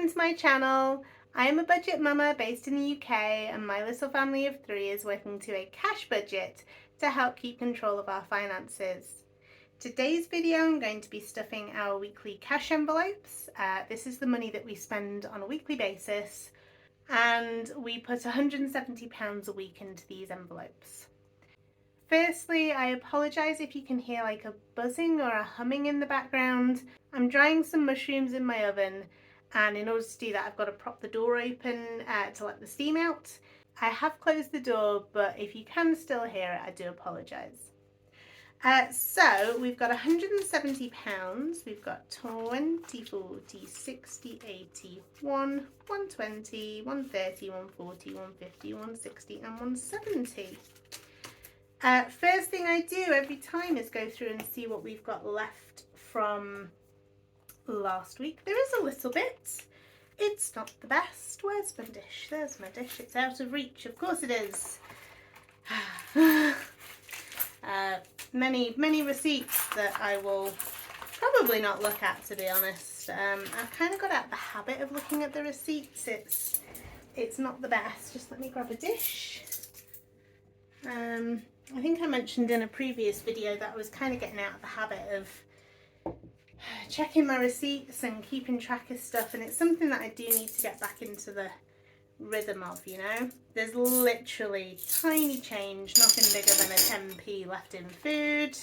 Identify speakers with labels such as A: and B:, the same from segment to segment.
A: welcome to my channel. I am a budget mama based in the UK and my little family of 3 is working to a cash budget to help keep control of our finances. Today's video I'm going to be stuffing our weekly cash envelopes. This is the money that we spend on a weekly basis and we put £170 a week into these envelopes. Firstly, I apologise if you can hear like a buzzing or a humming in the background. I'm drying some mushrooms in my oven, and in order to do that I've got to prop the door open to let the steam out. I have closed the door, but if you can still hear it, I do apologise. So we've got £170, we've got 20, 40, 60, 80, 120, 130, 140, 150, 160 and 170. First thing I do every time is go through and see what we've got left from last week. There is a little bit. It's not the best. Where's my dish? There's my dish. It's out of reach. Of course it is. Many receipts that I will probably not look at, to be honest. I've kind of got out the habit of looking at the receipts. It's not the best. Just let me grab a dish. I think I mentioned in a previous video that I was kind of getting out of the habit of checking my receipts and keeping track of stuff, and it's something that I do need to get back into the rhythm of, you know. There's literally tiny change, nothing bigger than a 10p left in food.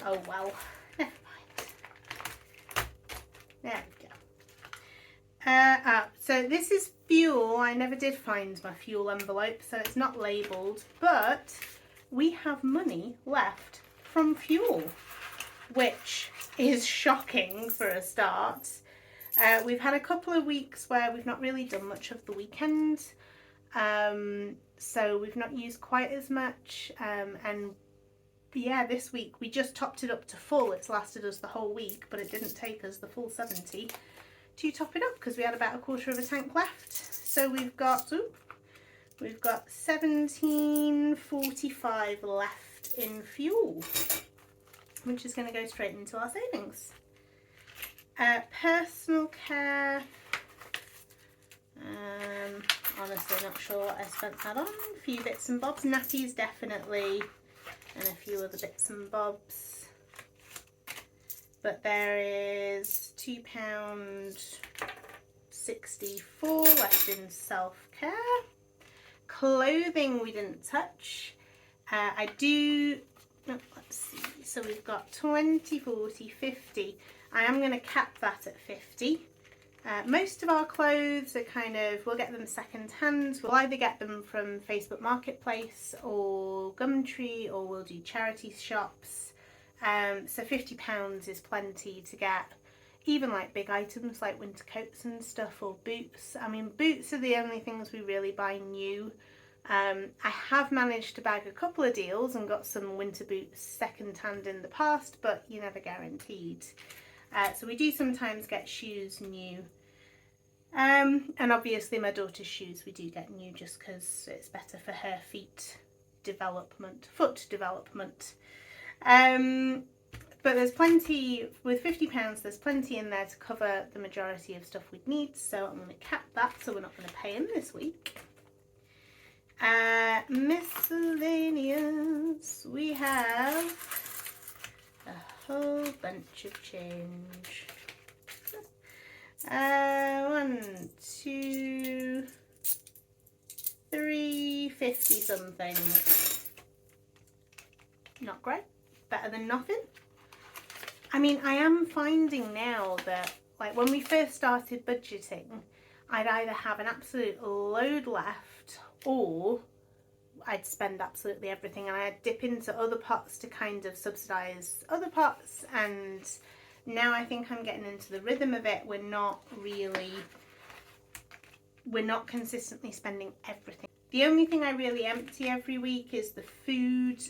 A: Oh well, never mind. There we go. So this is fuel. I never did find my fuel envelope, so it's not labelled, but we have money left from fuel, which is shocking for a start. We've had a couple of weeks where we've not really done much of the weekend, so we've not used quite as much, and yeah, this week we just topped it up to full. It's lasted us the whole week, but it didn't take us the full 70 to top it up because we had about a quarter of a tank left. So we've got 17.45 left in fuel, which is going to go straight into our savings. Personal care, honestly not sure what I spent that on. A few bits and bobs, nappies definitely, and a few other bits and bobs. But there is £2.64 left in self-care. Clothing we didn't touch. Let's see, so we've got 20, 40, 50. I am going to cap that at 50. Most of our clothes are we'll get them second hand. We'll either get them from Facebook Marketplace or Gumtree, or we'll do charity shops. So £50 is plenty to get even like big items like winter coats and stuff, or boots. I mean, boots are the only things we really buy new. I have managed to bag a couple of deals and got some winter boots second hand in the past, but you're never guaranteed. So we do sometimes get shoes new. And obviously my daughter's shoes we do get new just because it's better for her foot development. But there's plenty, with £50 there's plenty in there to cover the majority of stuff we'd need, so I'm going to cap that so we're not going to pay him this week. Miscellaneous, we have a whole bunch of change. 1, 2, 3, 50 something. Not great, better than nothing. I mean, I am finding now that, like, when we first started budgeting, I'd either have an absolute load left or I'd spend absolutely everything, and I'd dip into other pots to kind of subsidise other pots, and now I think I'm getting into the rhythm of it. We're not consistently spending everything. The only thing I really empty every week is the food,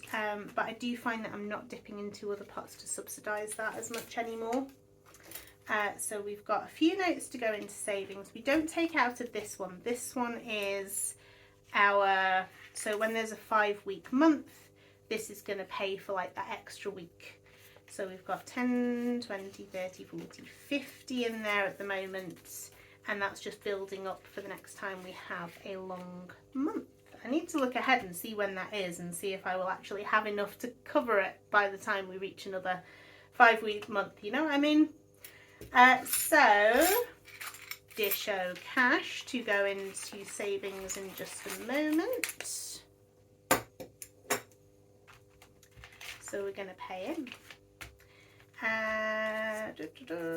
A: but I do find that I'm not dipping into other pots to subsidise that as much anymore. So we've got a few notes to go into savings. We don't take out of this one. This one is our, so when there's a 5-week month, this is going to pay for like that extra week. So we've got 10, 20, 30, 40, 50 in there at the moment, and that's just building up for the next time we have a long month. I need to look ahead and see when that is and see if I will actually have enough to cover it by the time we reach another 5-week month, you know what I mean? So ditto cash to go into savings in just a moment. So we're going to pay in.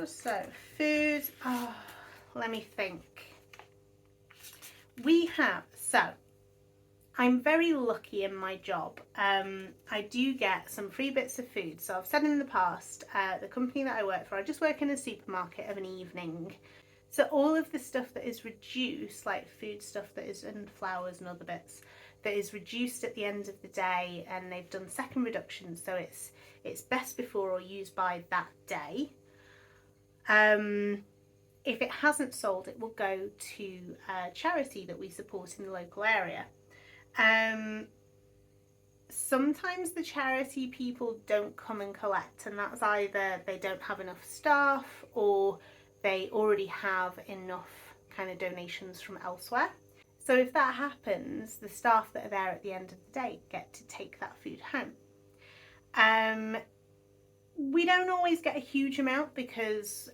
A: So food, let me think. I'm very lucky in my job. I do get some free bits of food. So I've said in the past, the company that I work for, I just work in a supermarket of an evening. So all of the stuff that is reduced, like food stuff that is in flours and other bits, that is reduced at the end of the day, and they've done second reductions, so it's best before or used by that day. If it hasn't sold, it will go to a charity that we support in the local area. Sometimes the charity people don't come and collect, and that's either they don't have enough staff or they already have enough kind of donations from elsewhere. So if that happens, the staff that are there at the end of the day get to take that food home. We don't always get a huge amount because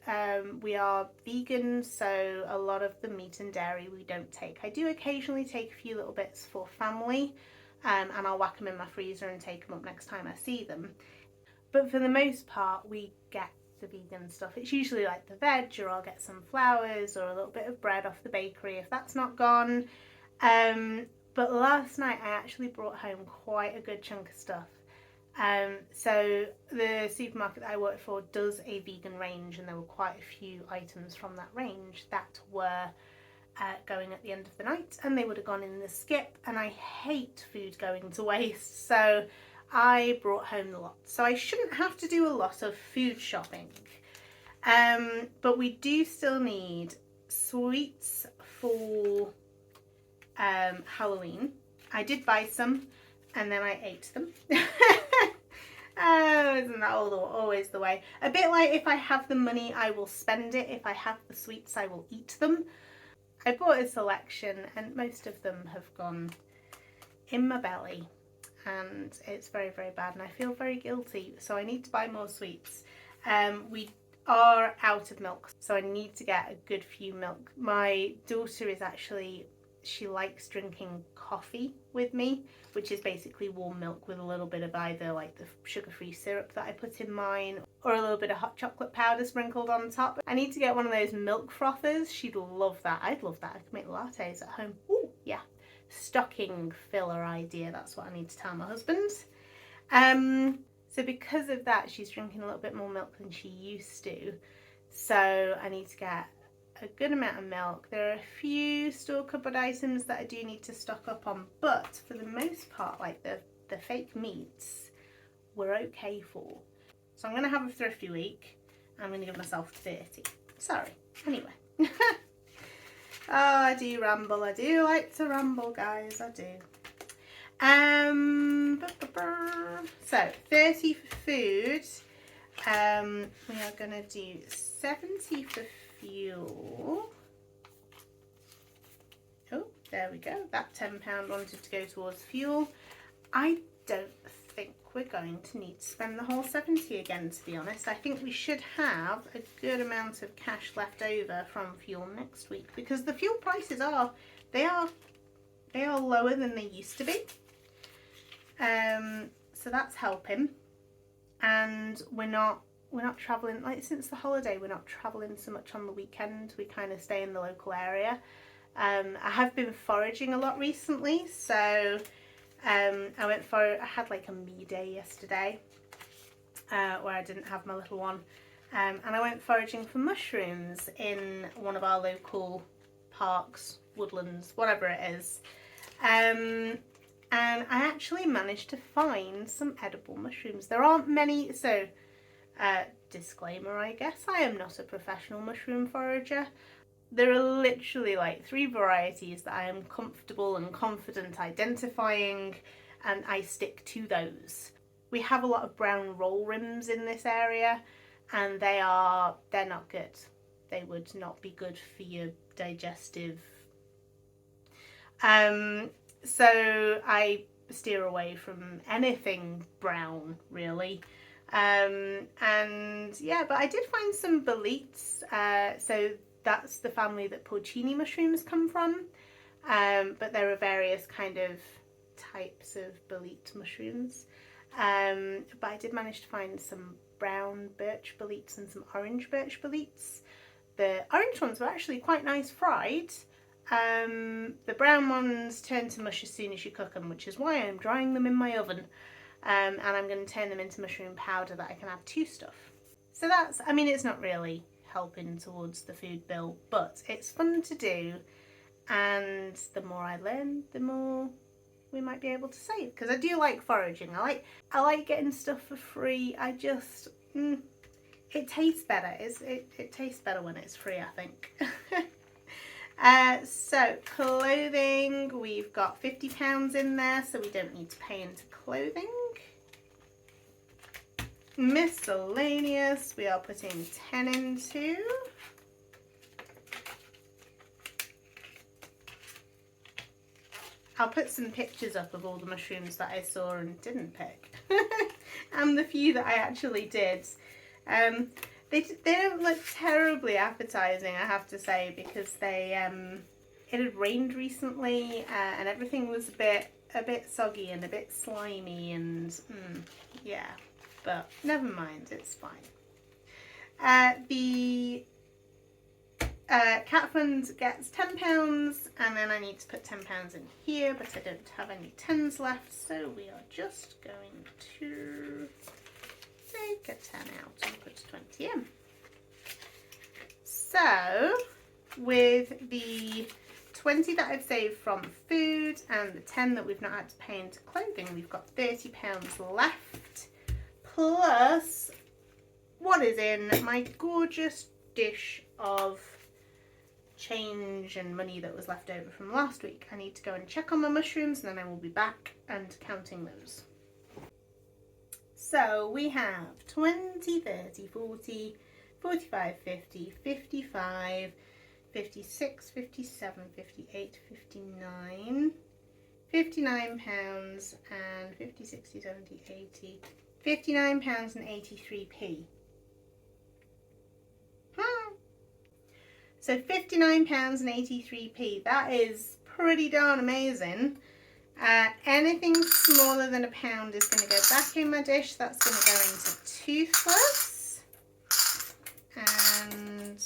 A: we are vegan, so a lot of the meat and dairy we don't take. I do occasionally take a few little bits for family, and I'll whack them in my freezer and take them up next time I see them. But for the most part, we get the vegan stuff. It's usually like the veg, or I'll get some flowers or a little bit of bread off the bakery if that's not gone. But last night I actually brought home quite a good chunk of stuff. So the supermarket that I work for does a vegan range, and there were quite a few items from that range that were going at the end of the night, and they would have gone in the skip, and I hate food going to waste, so I brought home the lot. So I shouldn't have to do a lot of food shopping, but we do still need sweets for Halloween. I did buy some and then I ate them. Oh, isn't that always the way? A bit like if I have the money, I will spend it. If I have the sweets, I will eat them. I bought a selection and most of them have gone in my belly, and it's very, very bad, and I feel very guilty, so I need to buy more sweets. We are out of milk, so I need to get a good few milk. My daughter is actually, she likes drinking coffee with me, which is basically warm milk with a little bit of either like the sugar-free syrup that I put in mine or a little bit of hot chocolate powder sprinkled on top. I need to get one of those milk frothers. She'd love that. I'd love that. I could make lattes at home. Ooh, yeah. Stocking filler idea. That's what I need to tell my husband. So because of that, she's drinking a little bit more milk than she used to. So I need to get a good amount of milk. There are a few store cupboard items that I do need to stock up on, but for the most part, like the fake meats, we're okay for. So I'm going to have a thrifty week. I'm going to give myself 30. Sorry. Anyway. Oh, I do ramble. I do like to ramble, guys. I do. So 30 for food. We are going to do 70 for fuel. Oh, there we go. That £10 wanted to go towards fuel. I don't think we're going to need to spend the whole 70 again, to be honest. I think we should have a good amount of cash left over from fuel next week, because the fuel prices are lower than they used to be. So that's helping, and we're not traveling, like since the holiday we're not traveling so much on the weekend. We kind of stay in the local area. I have been foraging a lot recently, so I had like a me day yesterday where I didn't have my little one, and I went foraging for mushrooms in one of our local parks, woodlands, whatever it is. And I actually managed to find some edible mushrooms. There aren't many, so disclaimer, I guess, I am not a professional mushroom forager. There are literally like 3 varieties that I am comfortable and confident identifying, and I stick to those. we have a lot of brown roll rims in this area, and they're not good. They would not be good for your digestive. So I steer away from anything brown, really. And yeah, but I did find some boletes. So that's the family that porcini mushrooms come from. But there are various kind of types of bolete mushrooms. But I did manage to find some brown birch boletes and some orange birch boletes. The orange ones were actually quite nice fried. The brown ones turn to mush as soon as you cook them, which is why I'm drying them in my oven. And I'm going to turn them into mushroom powder that I can add to stuff. So that's, I mean, it's not really helping towards the food bill, but it's fun to do. And the more I learn, the more we might be able to save. Because I do like foraging. I like getting stuff for free. I just, it tastes better. It tastes better when it's free, I think. So clothing, we've got £50 in there, so we don't need to pay into clothing. Miscellaneous, we are putting 10 into. I'll put some pictures up of all the mushrooms that I saw and didn't pick. And the few that I actually did. They don't look terribly appetizing, I have to say, because it had rained recently, and everything was a bit soggy and a bit slimy, and yeah, but never mind, it's fine. The cat fund gets £10, and then I need to put £10 in here, but I don't have any 10s left, so we are just going to take a 10 out and put 20 in. So with the 20 that I've saved from food and the 10 that we've not had to pay into clothing, we've got £30 left, plus what is in my gorgeous dish of change and money that was left over from last week. I need to go and check on my mushrooms, and then I will be back and counting those. So we have 20, 30, 40, 45, 50, 55, 56, 57, 58, 59, £59 and 50, 60, 70, 80, £59 and 83p. So £59 and 83p, that is pretty darn amazing. Anything smaller than £1 is going to go back in my dish. That's going to go into Toothless. And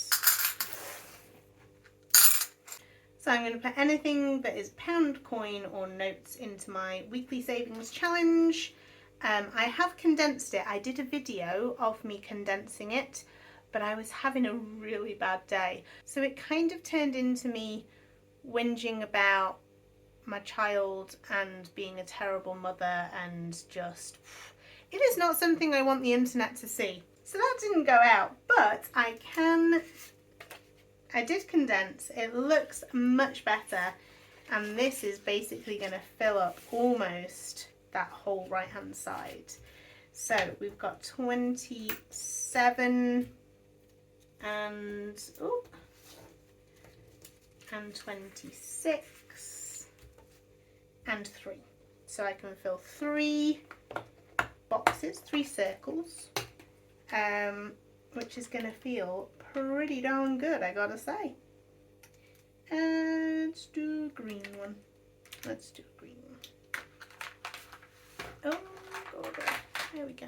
A: so I'm going to put anything that is pound coin or notes into my weekly savings challenge. I have condensed it. I did a video of me condensing it, but I was having a really bad day. So it kind of turned into me whinging about my child and being a terrible mother, and just, it is not something I want the internet to see. So that didn't go out, but I did condense. It looks much better, and this is basically going to fill up almost that whole right hand side. So we've got 27 and 26 and 3. So I can fill 3 boxes, 3 circles, which is going to feel pretty darn good, I gotta say. Let's do a green one. Let's do a green one. Oh, God. There we go.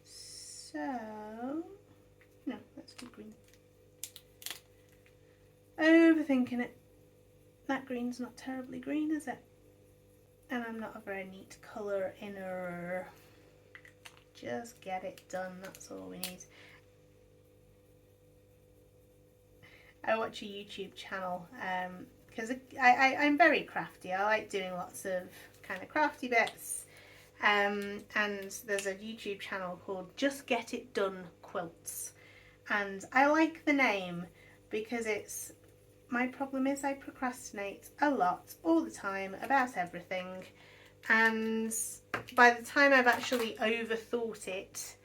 A: So, no, let's do green. Overthinking it. That green's not terribly green, is it? And I'm not a very neat colour inner. Just get it done, that's all we need. I watch a YouTube channel because I'm very crafty. I like doing lots of kind of crafty bits. And there's a YouTube channel called Just Get It Done Quilts. And I like the name because it's, my problem is I procrastinate a lot, all the time, about everything. and by the time I've actually overthought it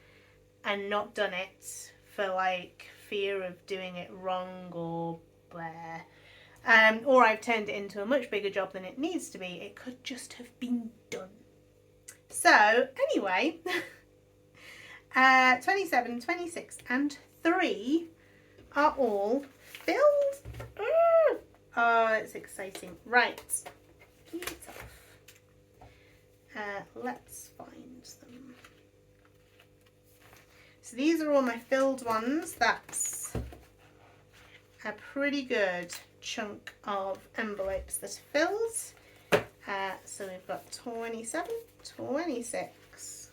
A: and not done it for like fear of doing it wrong or blah, or I've turned it into a much bigger job than it needs to be, it could just have been done. So anyway, 27, 26 and 3 are all filled. Oh, it's exciting. Right, keep it off. Let's find them. So these are all my filled ones. That's a pretty good chunk of envelopes that are filled. So we've got 27, 26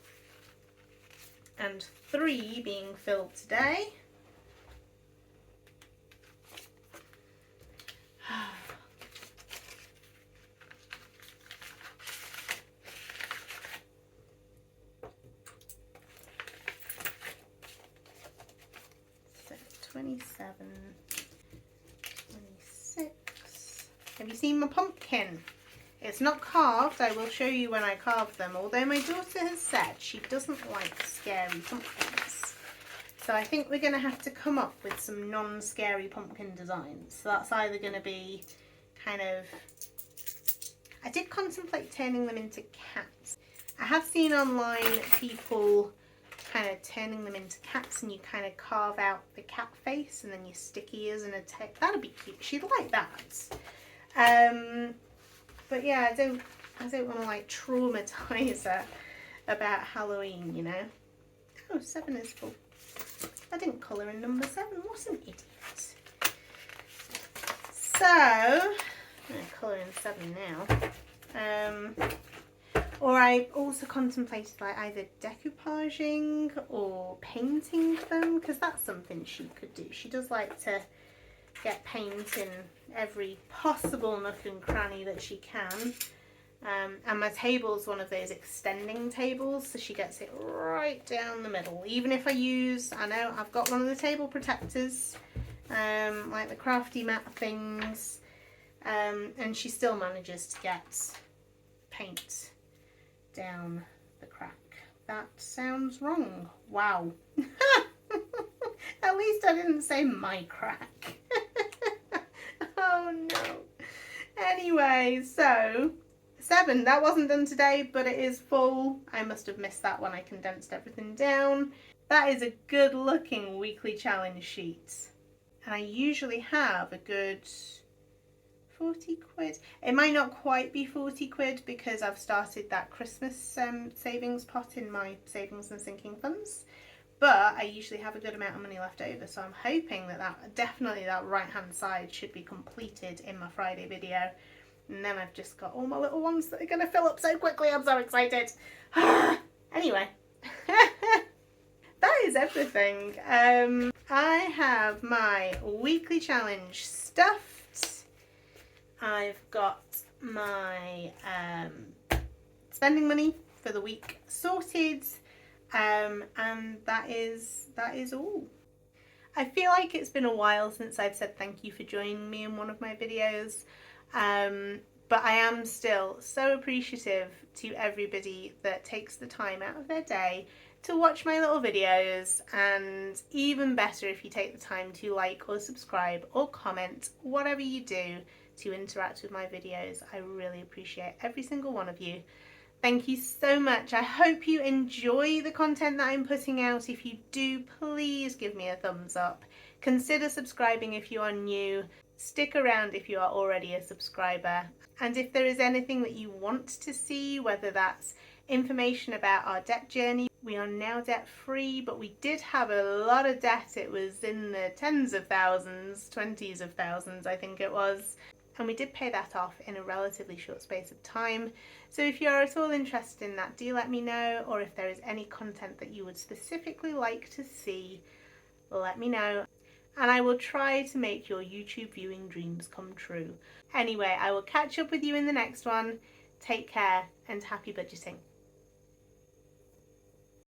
A: and 3 being filled today. So 27, 26. Have you seen my pumpkin? It's not carved. I will show you when I carve them, although my daughter has said she doesn't like scary pumpkins. So I think we're going to have to come up with some non-scary pumpkin designs. So that's either going to be kind of... I did contemplate turning them into cats. I have seen online people kind of turning them into cats, and you kind of carve out the cat face and then you stick ears and a tail. That'd be cute. She'd like that. But yeah, I don't want to like traumatize her about Halloween, you know. Oh, 7 is full. I didn't colour in number 7. What an idiot. So, I'm going to colour in 7 now. Or I also contemplated like either decoupaging or painting them, because that's something she could do. She does like to get paint in every possible nook and cranny that she can. And my table's one of those extending tables, so she gets it right down the middle. Even if I use, I know I've got one of the table protectors, like the crafty mat things, and she still manages to get paint down the crack. That sounds wrong. Wow. At least I didn't say my crack. Oh no. Anyway, so 7, that wasn't done today, but it is full. I must have missed that when I condensed everything down. That is a good looking weekly challenge sheet. And I usually have a good 40 quid. It might not quite be 40 quid because I've started that Christmas savings pot in my savings and sinking funds. But I usually have a good amount of money left over, so I'm hoping that definitely that right hand side should be completed in my Friday video. And then I've just got all my little ones that are going to fill up so quickly. I'm so excited. Anyway, that is everything. I have my weekly challenge stuffed. I've got my spending money for the week sorted. And that is all. I feel like it's been a while since I've said thank you for joining me in one of my videos, but I am still so appreciative to everybody that takes the time out of their day to watch my little videos, and even better if you take the time to like or subscribe or comment, whatever you do to interact with my videos. I really appreciate every single one of you. Thank you so much. I hope you enjoy the content that I'm putting out. If you do, please give me a thumbs up. Consider subscribing if you are new. Stick around if you are already a subscriber. And if there is anything that you want to see, whether that's information about our debt journey, we are now debt free, but we did have a lot of debt. It was in the tens of thousands, 20s of thousands, I think it was. And we did pay that off in a relatively short space of time. So if you're at all interested in that, do let me know, or if there is any content that you would specifically like to see, let me know. And I will try to make your YouTube viewing dreams come true. Anyway, I will catch up with you in the next one. Take care and happy budgeting.